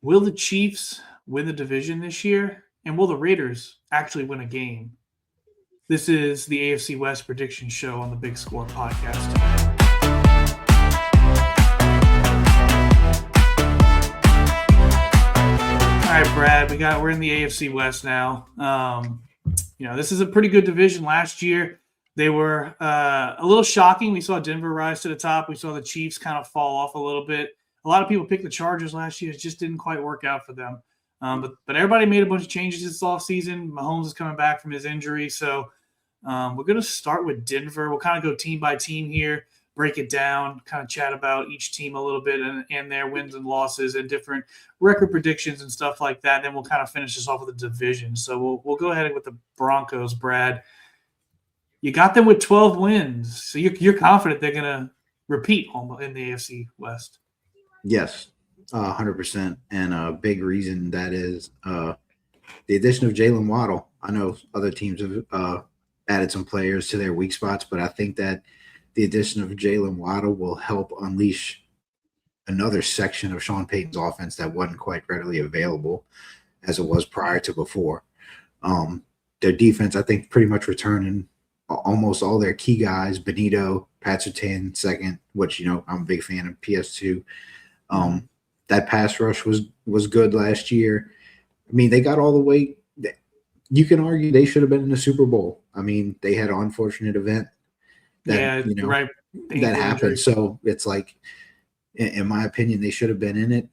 Will the Chiefs win the division this year? And will the Raiders actually win a game? This is the AFC West prediction show on the Big Score podcast. All right, Brad, we're in the AFC West now. This is a pretty good division. Last year, they were a little shocking. We saw Denver rise to the top. We saw the Chiefs kind of fall off a little bit. A lot of people picked the Chargers last year. It just didn't quite work out for them. But everybody made a bunch of changes this offseason. Mahomes is coming back from his injury. So we're going to start with Denver. We'll kind of go team by team here, break it down, kind of chat about each team a little bit and their wins and losses and different record predictions and stuff like that. And then we'll kind of finish this off with the division. So we'll go ahead with the Broncos, Brad. You got them with 12 wins. So you're confident they're going to repeat in the AFC West. Yes, 100%. And a big reason that is the addition of Jalen Waddle. I know other teams have added some players to their weak spots, but I think that the addition of Jalen Waddle will help unleash another section of Sean Payton's offense that wasn't quite readily available as it was prior to before. Their defense, I think, pretty much returning almost all their key guys, Benito, Pat Surtain, second, which, I'm a big fan of PS2. That pass rush was good last year. I mean, they got all the way. You can argue they should have been in the Super Bowl. I mean, they had an unfortunate event that that happened. So it's like, in my opinion, they should have been in it.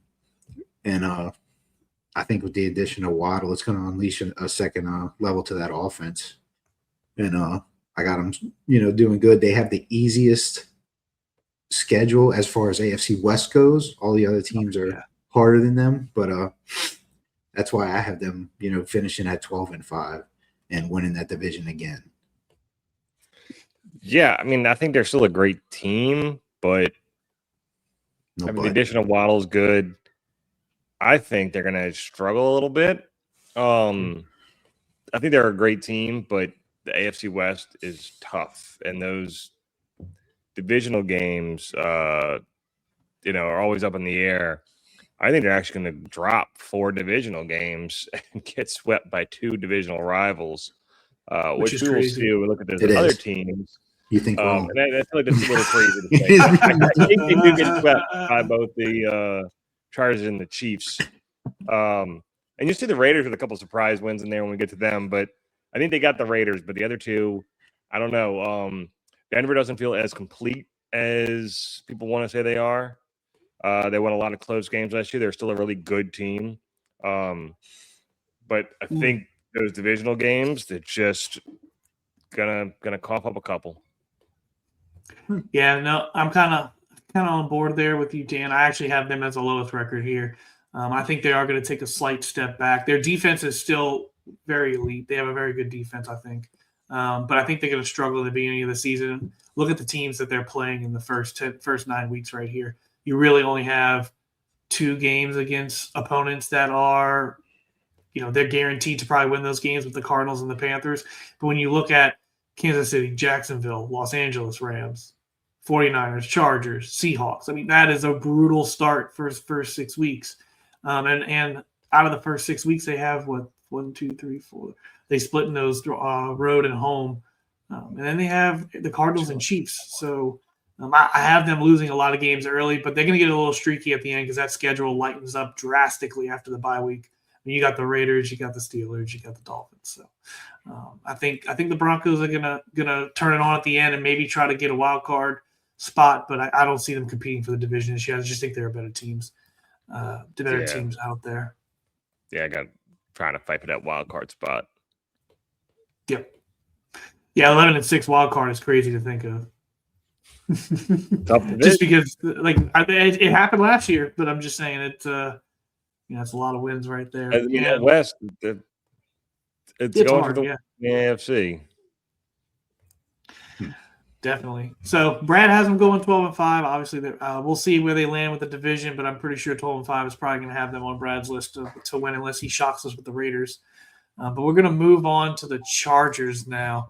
And I think with the addition of Waddle, it's going to unleash a second level to that offense. And I got them, doing good. They have the easiest schedule as far as AFC West goes. All the other teams are harder than them, but that's why I have them, finishing at 12-5 and winning that division again. Yeah, I mean, I think they're still a great team, but the addition of Waddle is good. I think they're going to struggle a little bit. I think they're a great team, but the AFC West is tough, and those divisional games, are always up in the air. I think they're actually going to drop 4 divisional games and get swept by 2 divisional rivals, which we will see when we look at those other teams. You think wrong. And I feel like that's a little crazy to say. I think they do get swept by both the Chargers and the Chiefs. And you see the Raiders with a couple of surprise wins in there when we get to them, but I think they got the Raiders, but the other two, I don't know. Denver doesn't feel as complete as people want to say they are. They won a lot of close games last year. They're still a really good team. But I think those divisional games, they're just gonna cough up a couple. Yeah, no, I'm kind of on board there with you, Dan. I actually have them as the lowest record here. I think they are going to take a slight step back. Their defense is still very elite. They have a very good defense, I think. But I think they're going to struggle at the beginning of the season. Look at the teams that they're playing in the first 9 weeks right here. You really only have 2 games against opponents that are, they're guaranteed to probably win those games with the Cardinals and the Panthers. But when you look at Kansas City, Jacksonville, Los Angeles Rams, 49ers, Chargers, Seahawks, I mean, that is a brutal start for first 6 weeks. And out of the first 6 weeks, they have, 1, 2, 3, 4. They split in those road and home. And then they have the Cardinals and Chiefs. So I have them losing a lot of games early, but they're going to get a little streaky at the end because that schedule lightens up drastically after the bye week. I mean, you got the Raiders, you got the Steelers, you got the Dolphins. So I think the Broncos are gonna turn it on at the end and maybe try to get a wild card spot, but I don't see them competing for the division this year. I just think there are better teams, teams out there. Yeah, I got trying to fight for that wild card spot. Yep. Yeah, 11-6 wild card is crazy to think of. Just because, it happened last year, but I'm just saying it's a lot of wins right there. I mean, at West, it's going hard, for the AFC. Definitely. So Brad has them going 12-5. Obviously, we'll see where they land with the division, but I'm pretty sure 12-5 is probably going to have them on Brad's list to win unless he shocks us with the Raiders. But we're going to move on to the Chargers now.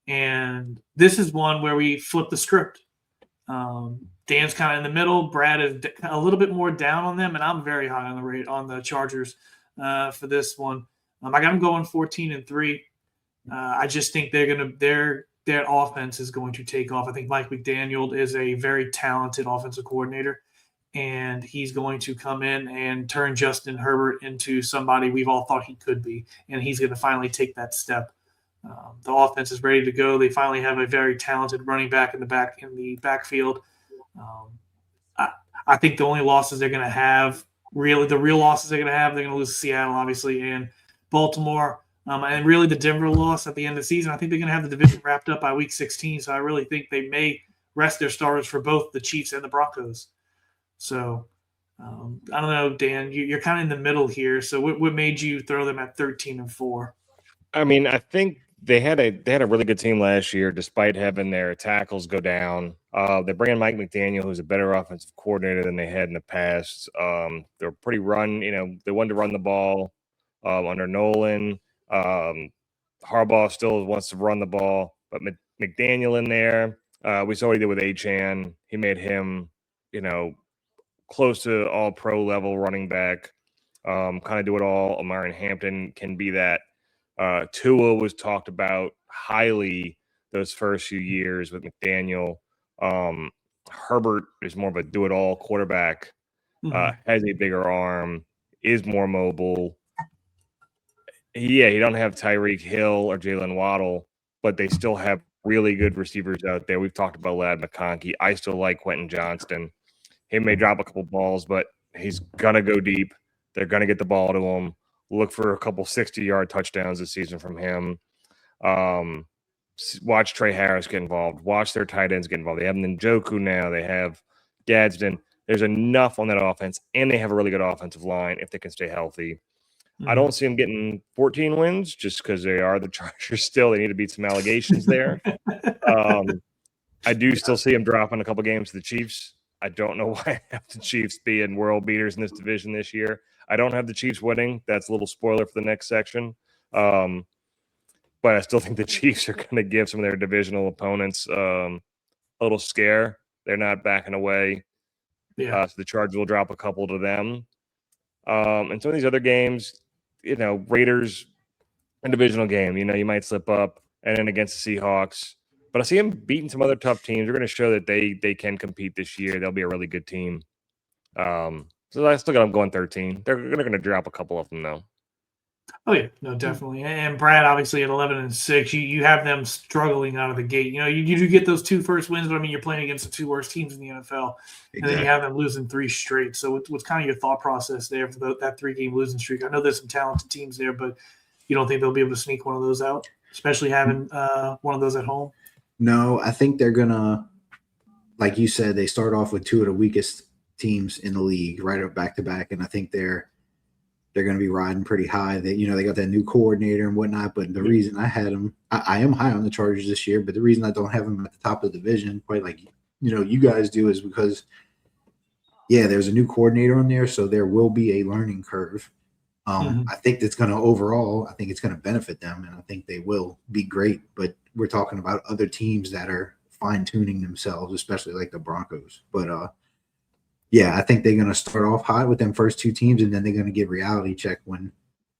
And this is one where we flip the script. Dan's kind of in the middle. Brad is a little bit more down on them, and I'm very high on the rate on the Chargers for this one. I got them going 14-3. I just think their offense is going to take off. I think Mike McDaniel is a very talented offensive coordinator, and he's going to come in and turn Justin Herbert into somebody we've all thought he could be, and he's going to finally take that step. The offense is ready to go. They finally have a very talented running back in the backfield. I think the only losses they're going to have, they're going to lose to Seattle, obviously, and Baltimore. And really the Denver loss at the end of the season. I think they're going to have the division wrapped up by week 16. So I really think they may rest their starters for both the Chiefs and the Broncos. So I don't know, Dan, you're kind of in the middle here. So what made you throw them at 13-4? I mean, I think they had a really good team last year, despite having their tackles go down. They bring in Mike McDaniel, who's a better offensive coordinator than they had in the past. They're pretty run. They wanted to run the ball under Nolan. Harbaugh still wants to run the ball, but McDaniel in there. We saw what he did with Achane. He made him, close to all pro level running back. Kind of do it all. Omarion Hampton can be that. Tua was talked about highly those first few years with McDaniel. Herbert is more of a do it all quarterback. Has a bigger arm, is more mobile. Yeah, you don't have Tyreek Hill or Jalen Waddle, but they still have really good receivers out there. We've talked about Ladd McConkey. I still like Quentin Johnston. He may drop a couple balls, but he's going to go deep. They're going to get the ball to him. Look for a couple 60-yard touchdowns this season from him. Watch Trey Harris get involved. Watch their tight ends get involved. They have Njoku now. They have Gadsden. There's enough on that offense, and they have a really good offensive line if they can stay healthy. I don't see them getting 14 wins just because they are the Chargers still. They need to beat some allegations there. I do still see them dropping a couple games to the Chiefs. I don't know why I have the Chiefs being world beaters in this division this year. I don't have the Chiefs winning. That's a little spoiler for the next section. But I still think the Chiefs are going to give some of their divisional opponents a little scare. They're not backing away. Yeah. So the Chargers will drop a couple to them. And some of these other games, Raiders, a divisional game, you might slip up, and then against the Seahawks. But I see them beating some other tough teams. They're going to show that they can compete this year. They'll be a really good team. So I still got them going 13. They're going to drop a couple of them, though. Oh, yeah. No, definitely. And Brad, obviously, at 11-6, you have them struggling out of the gate. You do get those 2 first wins, but, I mean, you're playing against the 2 worst teams in the NFL. Exactly. And then you have them losing 3 straight. So what's kind of your thought process there for that 3-game losing streak? I know there's some talented teams there, but you don't think they'll be able to sneak one of those out, especially having one of those at home? No, I think they're going to, like you said, they start off with 2 of the weakest teams in the league right up back-to-back, and I think they're going to be riding pretty high. They got that new coordinator and whatnot, but the reason I had them, I am high on the Chargers this year, but the reason I don't have them at the top of the division, quite like you guys do, is because, there's a new coordinator on there, so there will be a learning curve. I think that's going to overall, I think it's going to benefit them, and I think they will be great. But we're talking about other teams that are fine-tuning themselves, especially like the Broncos. But I think they're going to start off hot with them first 2 teams, and then they're going to get reality check when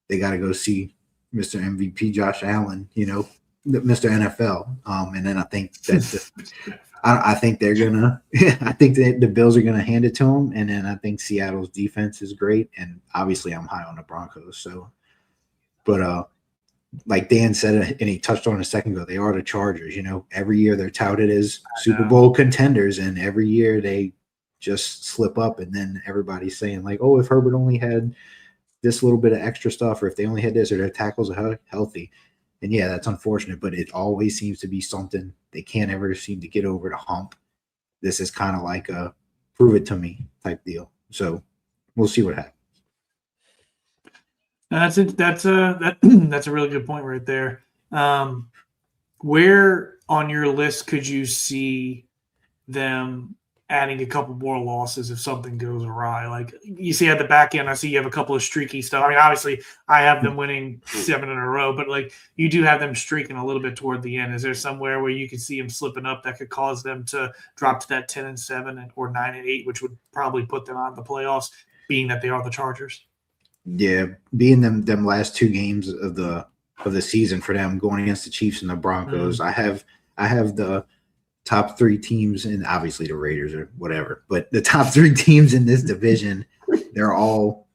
they got to go see Mr. MVP Josh Allen, Mr. NFL. And then I think that I think they're gonna. I think that the Bills are gonna hand it to them, and then I think Seattle's defense is great, and obviously I'm high on the Broncos. So, but like Dan said, and he touched on a second ago, they are the Chargers. Every year they're touted as Super Bowl contenders, and every year they just slip up, and then everybody's saying like, "Oh, if Herbert only had this little bit of extra stuff, or if they only had this, or their tackles are healthy." And that's unfortunate, but it always seems to be something they can't ever seem to get over the hump. This is kind of like a prove it to me type deal. So we'll see what happens. That's a really good point right there. Where on your list could you see them adding a couple more losses if something goes awry. Like you see at the back end, I see you have a couple of streaky stuff. I mean, obviously, I have them winning 7 in a row, but like you do have them streaking a little bit toward the end. Is there somewhere where you can see them slipping up that could cause them to drop to that 10-7 or 9-8, which would probably put them out of the playoffs, being that they are the Chargers? Yeah, being them last 2 games of the season for them, going against the Chiefs and the Broncos. I have the top 3 teams, and obviously the Raiders or whatever, but the top 3 teams in this division, they're all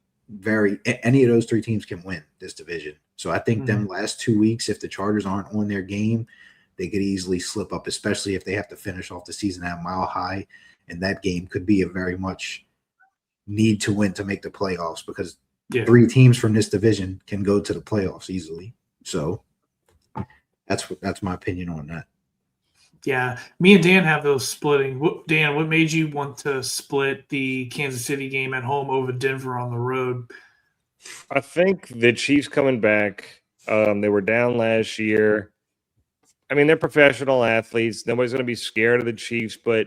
any of those 3 teams can win this division. So I think them last 2 weeks, if the Chargers aren't on their game, they could easily slip up, especially if they have to finish off the season at Mile High. And that game could be a very much need to win to make the playoffs, because 3 teams from this division can go to the playoffs easily. So that's my opinion on that. Yeah, me and Dan have those splitting. Dan, what made you want to split the Kansas City game at home over Denver on the road? I think the Chiefs coming back, they were down last year. I mean, they're professional athletes. Nobody's going to be scared of the Chiefs, but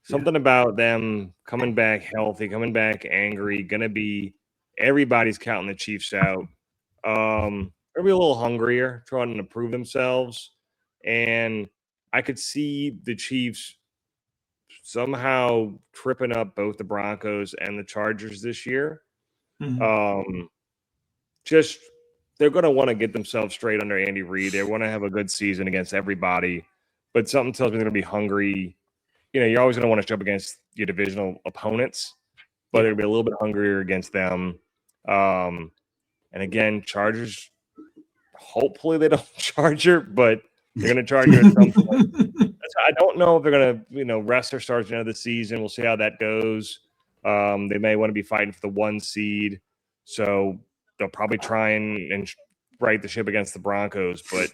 something about them coming back healthy, coming back angry, everybody's counting the Chiefs out. They'll be a little hungrier, trying to prove themselves. And I could see the Chiefs somehow tripping up both the Broncos and the Chargers this year. They're going to want to get themselves straight under Andy Reid. They want to have a good season against everybody, but something tells me they're going to be hungry. You know, you're always going to want to show up against your divisional opponents, but they're going to be a little bit hungrier against them. And again, Chargers, hopefully they don't charge her, but they're going to charge her at some point. I don't know if they're going to, rest their stars at the end of the season. We'll see how that goes. They may want to be fighting for the 1 seed. So they'll probably try and right the ship against the Broncos, but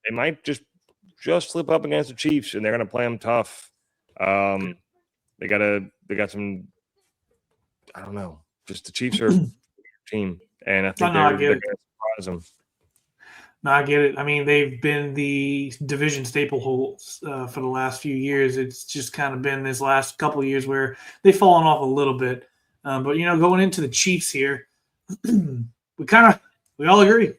they might just slip up against the Chiefs, and they're going to play them tough. They got some, I don't know, just the Chiefs are a team, and I think they're going to surprise them. No, I get it. I mean, they've been the division staple holes for the last few years. It's just kind of been this last couple of years where they've fallen off a little bit. But, going into the Chiefs here, we all agree.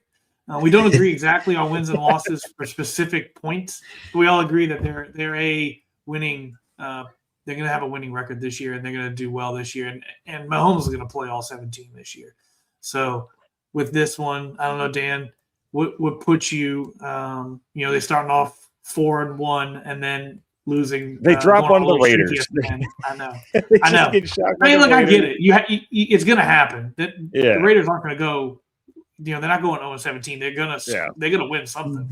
We don't agree exactly on wins and losses for specific points, but we all agree that they're a winning they're going to have a winning record this year, and they're going to do well this year. And Mahomes is going to play all 17 this year. So with this one, I don't know, Dan, what would put you, they're starting off 4-1 and then losing. They drop on the Raiders. I know. I mean, look, I get it. It's going to happen. The Raiders aren't going to go. They're not going 0-17. They're gonna win something.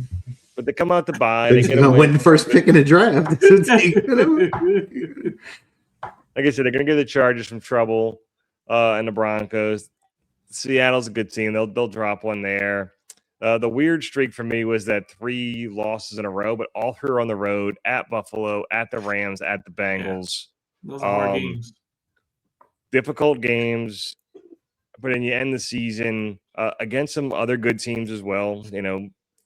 But they come out to bye. They're going to win the first pick in the draft. Like I said, they're going to give the Chargers some trouble, and the Broncos. Seattle's a good team. They'll drop one there. The weird streak for me was that 3 losses in a row, but all 3 are on the road, at Buffalo, at the Rams, at the Bengals. Yeah. Those are hard games. Difficult games, but then you end the season against some other good teams as well.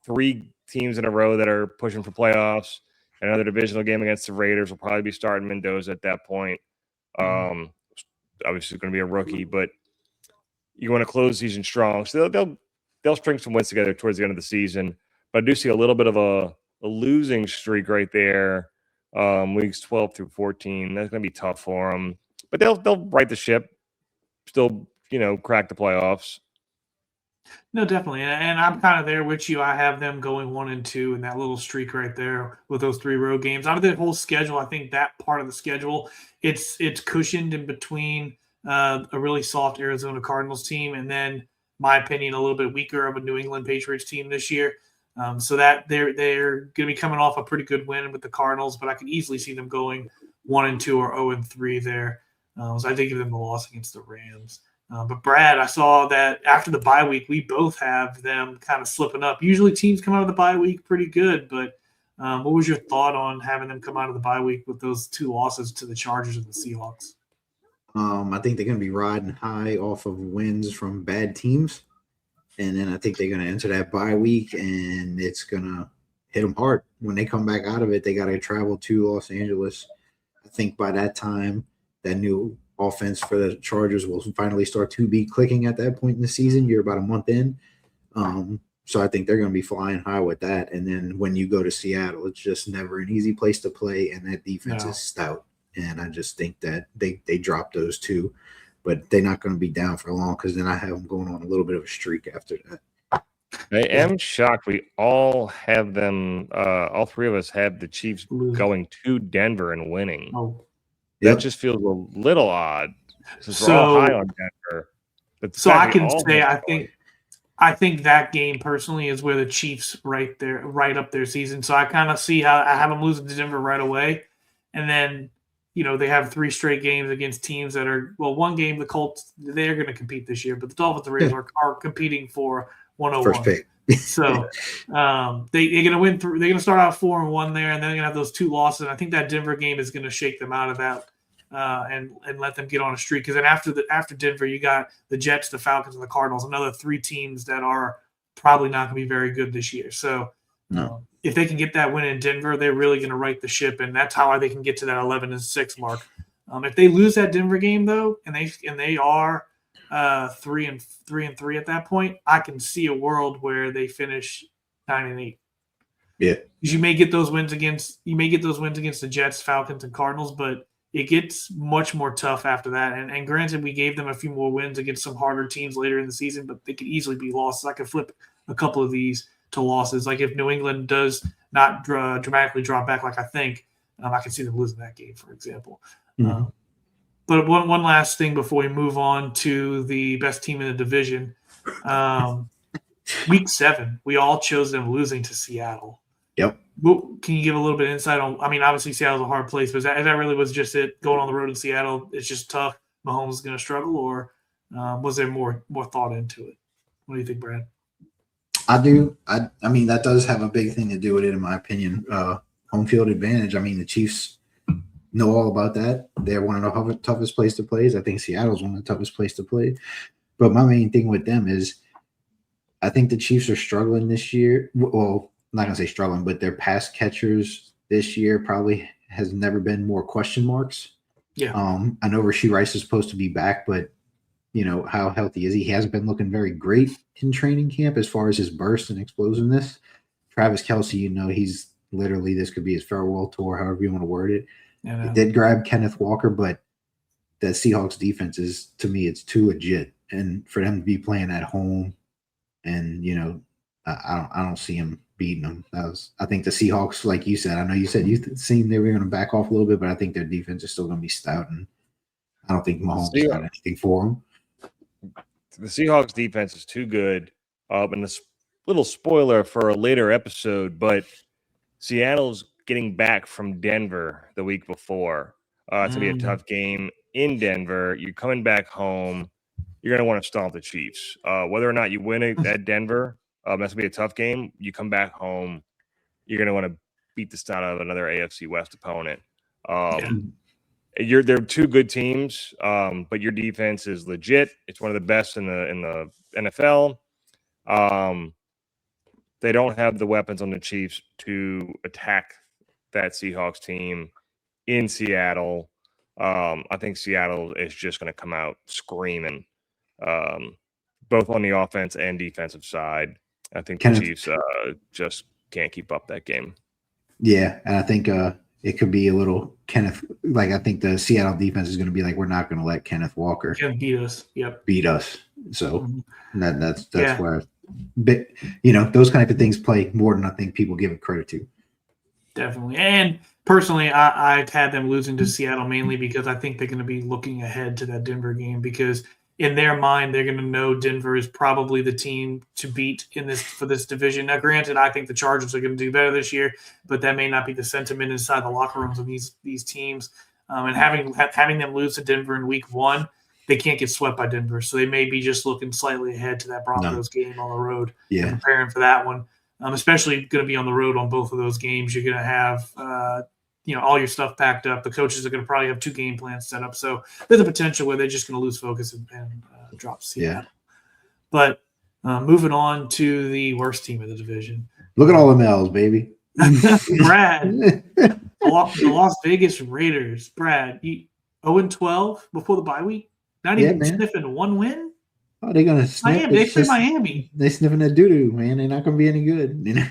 3 teams in a row that are pushing for playoffs. Another divisional game against the Raiders. Will probably be starting Mendoza at that point. Obviously, going to be a rookie, but you want to close the season strong. So they'll string some wins together towards the end of the season. But I do see a little bit of a losing streak right there, weeks 12 through 14. That's going to be tough for them. But they'll right the ship, still, crack the playoffs. No, definitely. And I'm kind of there with you. I have them going 1-2 in that little streak right there with those 3 road games. Out of the whole schedule, I think that part of the schedule, it's cushioned in between a really soft Arizona Cardinals team and then, my opinion, a little bit weaker of a New England Patriots team this year. So that they're going to be coming off a pretty good win with the Cardinals, but I could easily see them going 1-2 or 0-3 there. So I did give them the loss against the Rams. But Brad, I saw that after the bye week, we both have them kind of slipping up. Usually teams come out of the bye week pretty good, but what was your thought on having them come out of the bye week with those 2 losses to the Chargers and the Seahawks? I think they're going to be riding high off of wins from bad teams. And then I think they're going to enter that bye week, and it's going to hit them hard. When they come back out of it, they got to travel to Los Angeles I think by that time, that new offense for the Chargers will finally start to be clicking at that point in the season. You're about a month in. So I think they're going to be flying high with that. And then when you go to Seattle, it's just never an easy place to play, and that defense is stout. And I just think that they drop those two, but they're not going to be down for long because then I have them going on a little bit of a streak after that. I am shocked. We all have them. All three of us have the Chiefs going to Denver and winning. Oh, that just feels a little odd. Since we're all high on Denver. So I can say I think that game personally is where the Chiefs right up their season. So I kind of see how I have them losing to Denver right away, and then they have 3 straight games against teams that are one game. The Colts, they're going to compete this year, but the Dolphins and Raiders are competing for 101. First pick. So they're going to win through. They're going to start out 4-1 there, and then they're going to have those 2 losses. And I think that Denver game is going to shake them out of that and let them get on a streak. Because then after Denver, you got the Jets, the Falcons, and the Cardinals. Another 3 teams that are probably not going to be very good this year. So if they can get that win in Denver, they're really going to right the ship, and that's how they can get to that 11-6 mark. If they lose that Denver game though, and they are 3-3 at that point, I can see a world where they finish 9-8. Yeah, because you may get those wins against the Jets, Falcons, and Cardinals, but it gets much more tough after that. And granted, we gave them a few more wins against some harder teams later in the season, but they could easily be losses. I could flip a couple of these to losses. Like if New England does not dramatically drop back, like I think, I can see them losing that game, for example. Mm-hmm. But one last thing before we move on to the best team in the division. Week 7, we all chose them losing to Seattle. Yep. Can you give a little bit of insight on? I mean, obviously Seattle's a hard place, but that really was just it. Going on the road in Seattle, it's just tough. Mahomes is going to struggle, or was there more thought into it? What do you think, Brad? I do. I mean, that does have a big thing to do with it, in my opinion. Home field advantage. I mean, the Chiefs know all about that. They're one of the toughest places to play. I think Seattle's one of the toughest places to play. But my main thing with them is I think the Chiefs are struggling this year. Well, I'm not going to say struggling, but their pass catchers this year probably has never been more question marks. Yeah. I know Rashee Rice is supposed to be back, but how healthy is he? He hasn't been looking very great in training camp as far as his burst and explosiveness. Travis Kelce, he's literally, this could be his farewell tour, however you want to word it. They did grab Kenneth Walker, but that Seahawks defense is, to me, it's too legit. And for them to be playing at home, and I don't see him beating them. I think the Seahawks, like you said, I know you said you seemed they were going to back off a little bit, but I think their defense is still going to be stout, and I don't think Mahomes got anything for them. The Seahawks defense is too good. And a little spoiler for a later episode, but Seattle's getting back from Denver the week before. It's going to be a tough game in Denver. You're coming back home. You're going to want to stomp the Chiefs. Whether or not you win it at Denver, that's going to be a tough game. You come back home, you're going to want to beat the snot out of another AFC West opponent. They're 2 good teams, but your defense is legit. It's one of the best in the NFL. They don't have the weapons on the Chiefs to attack that Seahawks team in Seattle. I think Seattle is just going to come out screaming, both on the offense and defensive side. I think the Chiefs just can't keep up that game. Yeah, and I think it could be a little Kenneth. Like, I think the Seattle defense is going to be like, we're not going to let Kenneth Walker beat us. Yep, beat us. So that's where, those kind of things play more than I think people give it credit to. Definitely, and personally, I've had them losing to Seattle mainly because I think they're going to be looking ahead to that Denver game, because in their mind, they're going to know Denver is probably the team to beat for this division. Now, granted, I think the Chargers are going to do better this year, but that may not be the sentiment inside the locker rooms of these teams. And having them lose to Denver in week 1, they can't get swept by Denver, so they may be just looking slightly ahead to that Broncos game on the road. Yeah, and preparing for that one. Especially going to be on the road on both of those games. You're going to have all your stuff packed up. The coaches are going to probably have 2 game plans set up. So there's a potential where they're just going to lose focus and drop Seattle. Yeah. But moving on to the worst team of the division. Look at all the L's, baby. Brad, The Las Vegas Raiders, Brad, 0-12 before the bye week. Not Yeah, even man. sniffing one win. Oh, they're gonna sniff. Miami, they It's play just Miami. they sniffing that doo doo, man. They're not gonna be any good. You know?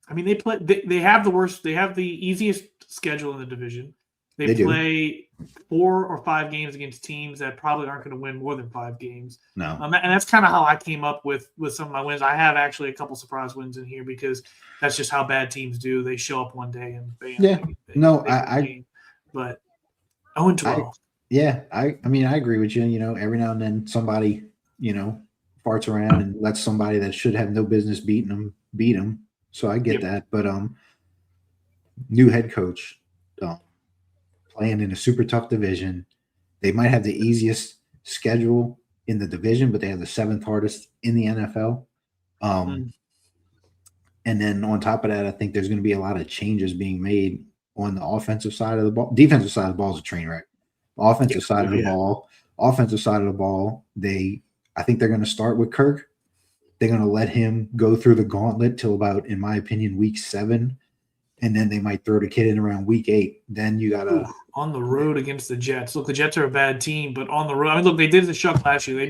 I mean, they have the worst. They have the easiest schedule in the division. They do. play 4 or 5 games against teams that probably aren't going to win more than 5 games. No. And that's kind of how I came up with some of my wins. I have actually a couple surprise wins in here because that's just how bad teams do. They show up one day and bam. Yeah. But 0-12. I mean, I agree with you. You know, every now and then somebody, you know, farts around and lets somebody that should have no business beat them. So I get that. But new head coach, playing in a super tough division. They might have the easiest schedule in the division, but they have the 7th hardest in the NFL. And then on top of that, I think there's going to be a lot of changes being made on the offensive side of the ball. Defensive side of the ball is a train wreck. Offensive side of the ball, I think they're going to start with Kirk. They're going to let him go through the gauntlet till about, in my opinion, week 7. And then they might throw the kid in around week 8. Then you got to on the road against the Jets. Look, the Jets are a bad team, but on the road, I mean, look, they did the Shuck last year.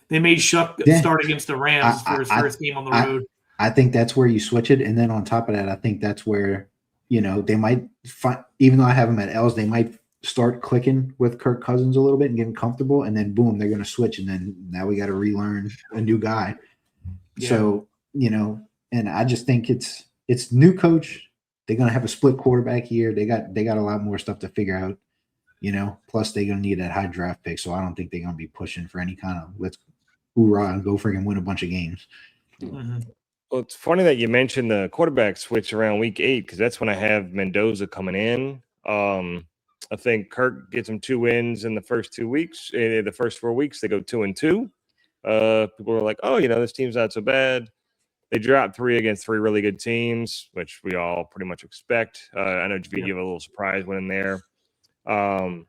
They made Shuck start against the Rams for his first game on the road. I think that's where you switch it, and then on top of that, I think that's where, you know, they might find, even though I have them at L's, they might start clicking with Kirk Cousins a little bit and getting comfortable, and then boom, they're going to switch, and then now we got to relearn a new guy. Yeah. So, you know, and I just think it's new coach. They're going to have a split quarterback here. They got a lot more stuff to figure out, you know, plus they're going to need that high draft pick. So I don't think they're going to be pushing for any kind of let's hoorah and go freaking win a bunch of games. Mm-hmm. Well, it's funny that you mentioned the quarterback switch around week 8 because that's when I have Mendoza coming in. I think Kirk gets him 2 wins in the first 2 weeks. In the first 4 weeks, they go 2-2. People are like, oh, you know, this team's not so bad. They dropped 3 against 3 really good teams, which we all pretty much expect. I know you have a little surprise winning there. But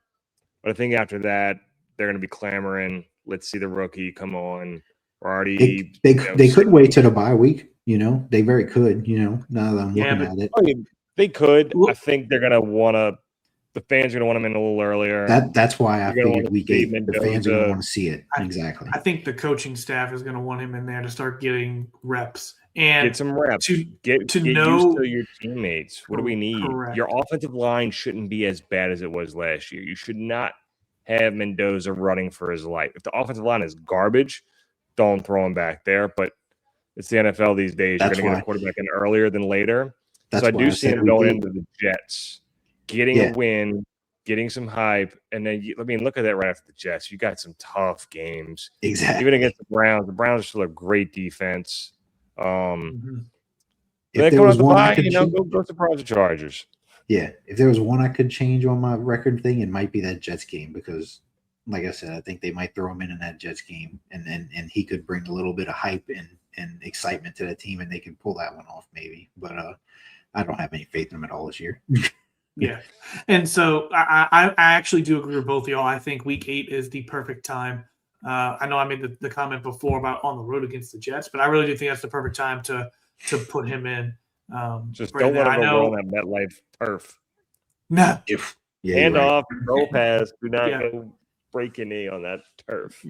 I think after that, they're going to be clamoring. Let's see the rookie come on. We're already they could wait till the bye week. You know, they very could. You know, now that I'm looking at it, I mean, they could. I think they're going to want to. The fans are going to want them in a little earlier. That's why I figured week 8. The fans are going to want to see it. Exactly. I think the coaching staff is going to want him in there to start getting reps and get some reps. Get used to your teammates. What do we need? Correct. Your offensive line shouldn't be as bad as it was last year. You should not have Mendoza running for his life. If the offensive line is garbage, don't throw him back there. But it's the NFL these days. You're going to get a quarterback in earlier than later. So I do see him going into the Jets. Getting a win, getting some hype, and then look at that right after the Jets. You got some tough games, exactly. Mm-hmm. Even against the Browns. The Browns are still a great defense. If there was one I could go surprise the Chargers. Yeah, if there was one I could change on my record thing, it might be that Jets game because, like I said, I think they might throw him in that Jets game, and he could bring a little bit of hype and excitement to that team, and they can pull that one off maybe. But I don't have any faith in him at all this year. Yeah, and so I actually do agree with both of y'all. I think Week 8 is the perfect time. I know I made the comment before about on the road against the Jets, but I really do think that's the perfect time to put him in. Just don't let him go on that MetLife turf. No. Hand off, roll pass. Do not go break your knee on that turf.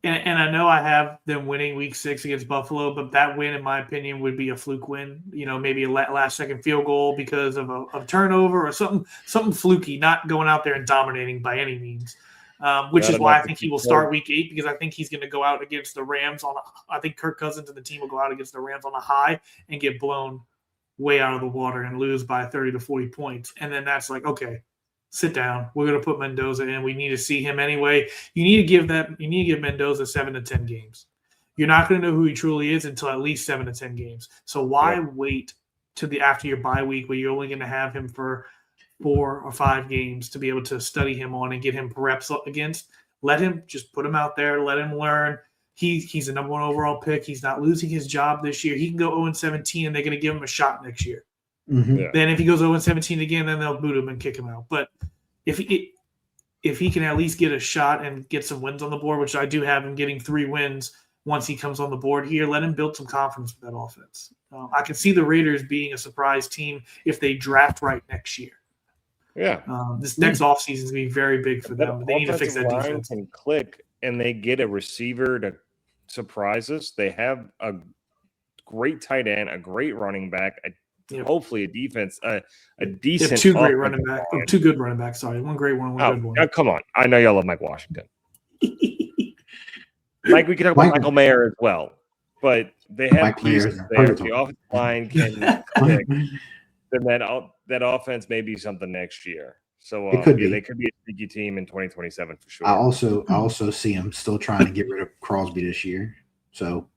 And I know I have them winning Week 6 against Buffalo, but that win, in my opinion, would be a fluke win. You know, maybe a last-second field goal because of a turnover or something fluky, not going out there and dominating by any means. Which is why I think he will start Week 8 because I think he's going to go out against the Rams I think Kirk Cousins and the team will go out against the Rams on a high and get blown way out of the water and lose by 30 to 40 points. And then that's like, okay, sit down. We're going to put Mendoza in. We need to see him anyway. You need to give Mendoza 7 to 10 games. You're not going to know who he truly is until at least 7 to 10 games. So why wait to after your bye week where you're only going to have him for 4 or 5 games to be able to study him on and get him reps against? Let him just put him out there. Let him learn. He's a number 1 overall pick. He's not losing his job this year. He can go 0-17 and they're going to give him a shot next year. Mm-hmm. Yeah. Then if he goes 0-17 again, then they'll boot him and kick him out. But if he can at least get a shot and get some wins on the board, which I do have him getting 3 wins once he comes on the board here, let him build some confidence with that offense. I can see the Raiders being a surprise team if they draft right next year. Yeah. This next offseason is going to be very big for them. But they need to fix that defense. Can click, and they get a receiver to surprise us. They have a great tight end, a great running back, hopefully a defense, a decent. Two great running backs, two good running backs. Sorry, one great one, one good one. Come on, I know y'all love Mike Washington. Mike, we can talk about Michael Mayer as well, but they have pieces there. The offensive line can click. Then that offense may be something next year. So they could be a sneaky team in 2027 for sure. I also see them still trying to get rid of Crosby this year. So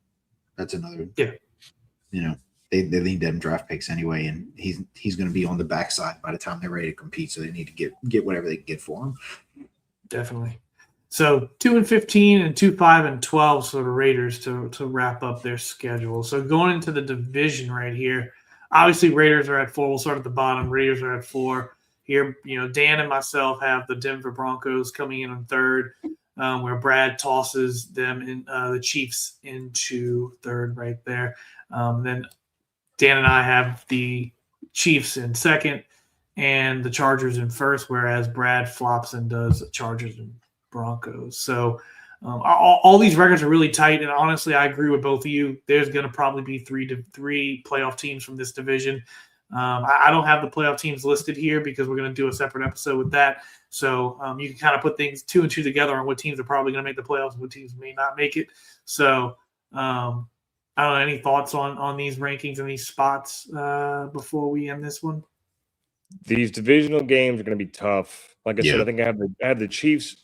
that's another. Yeah. They need them draft picks anyway, and he's going to be on the backside by the time they're ready to compete. So they need to get whatever they can get for him. Definitely. So 2-15 and 2-5-12 sort of Raiders to wrap up their schedule. So going into the division right here, obviously Raiders are at 4. We'll start at the bottom. Raiders are at 4. Here, Dan and myself have the Denver Broncos coming in on 3rd, where Brad tosses them in the Chiefs into 3rd right there. Then Dan and I have the Chiefs in 2nd and the Chargers in 1st, whereas Brad flops and does Chargers and Broncos. So all these records are really tight, and honestly, I agree with both of you. There's going to probably be three playoff teams from this division. I don't have the playoff teams listed here because we're going to do a separate episode with that. So you can kind of put things 2 and 2 together on what teams are probably going to make the playoffs and what teams may not make it. So I don't know, any thoughts on these rankings and these spots before we end this one? These divisional games are going to be tough. Like I said, I think I have the Chiefs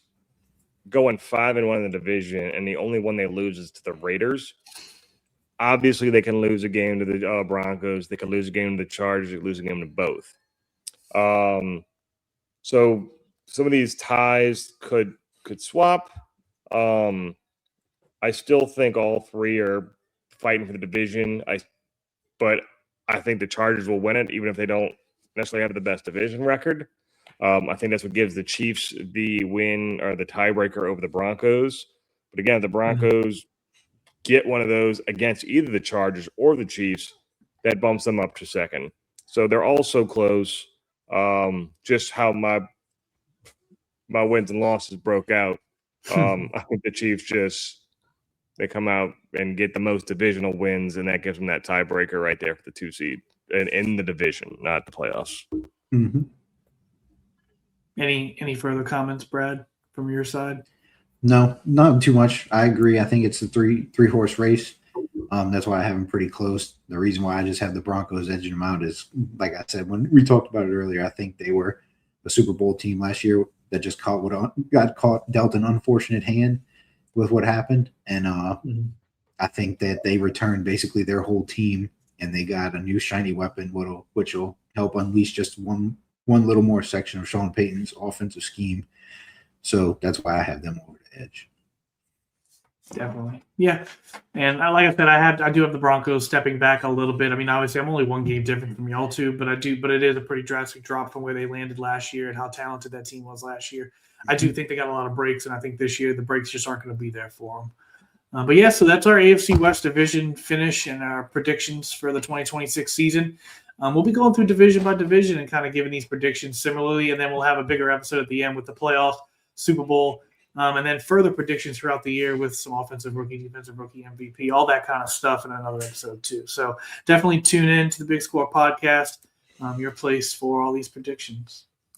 going 5-1 in the division, and the only one they lose is to the Raiders. Obviously, they can lose a game to the Broncos. They can lose a game to the Chargers. They can lose a game to both. So some of these ties could swap. I still think all 3 are fighting for the division. But I think the Chargers will win it, even if they don't necessarily have the best division record. I think that's what gives the Chiefs the win or the tiebreaker over the Broncos. But again, if the Broncos get one of those against either the Chargers or the Chiefs, that bumps them up to 2nd. So they're all so close. Just how my wins and losses broke out. I think the Chiefs they come out and get the most divisional wins, and that gives them that tiebreaker right there for the 2 seed and in the division, not the playoffs. Mm-hmm. Any further comments, Brad, from your side? No, not too much. I agree. I think it's a three-horse race. That's why I have them pretty close. The reason why I just have the Broncos edging them out is, like I said, when we talked about it earlier, I think they were a Super Bowl team last year that just dealt an unfortunate hand with what happened. And I think that they returned basically their whole team, and they got a new shiny weapon, which will help unleash just one little more section of Sean Payton's offensive scheme. So that's why I have them over the edge. Definitely. Yeah. And like I said, I do have the Broncos stepping back a little bit. I mean, obviously I'm only 1 game different from y'all two, but it is a pretty drastic drop from where they landed last year and how talented that team was last year. I do think they got a lot of breaks, and I think this year the breaks just aren't going to be there for them. But yeah, so that's our AFC West division finish and our predictions for the 2026 season. We'll be going through division by division and kind of giving these predictions similarly, and then we'll have a bigger episode at the end with the playoffs, Super Bowl, and then further predictions throughout the year with some offensive rookie, defensive rookie, MVP, all that kind of stuff in another episode too. So definitely tune in to the Big Score podcast, your place for all these predictions.